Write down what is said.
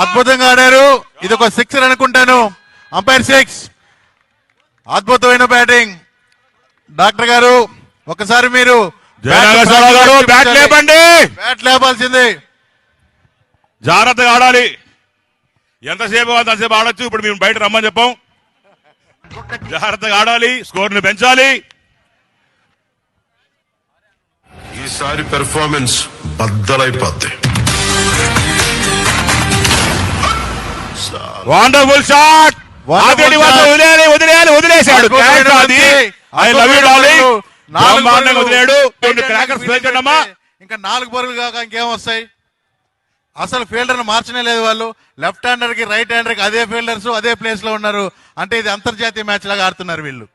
అద్భుతంగా ఆడారు. ఇది ఒక సిక్సర్ అనుకుంటాను. అంపైర్ 6. అద్భుతమైన బ్యాటింగ్. డాక్టర్ గారు ఒకసారి మీరు బ్యాట్ లేపండి. బ్యాట్ లేపాల్సింది. జాగ్రత్తగా ఆడాలి. ఎంతసేపు అంతసేపు ఆడొచ్చు. ఇప్పుడు మేము బయట రమ్మని చెప్పాం. జాగ్రత్తగా ఆడాలి. స్కోర్ ని పెంచాలి. ఈసారి పెర్ఫార్మెన్స్ బద్దలైపోద్ది. Wonderful shot. వదిలేశాడు. I love you darling. వదిలేడు. ఇంకా 4 పరుగులు కాక ఇంకేం వస్తాయి? అసలు ఫీల్డర్ మార్చనే లేదు వాళ్ళు. లెఫ్ట్ హ్యాండర్ కి రైట్ హ్యాండర్ కి అదే ఫీల్డర్స్ అదే ప్లేస్ లో ఉన్నారు. అంటే ఇది అంతర్జాతీయ మ్యాచ్ లాగా ఆడుతున్నారు వీళ్ళు.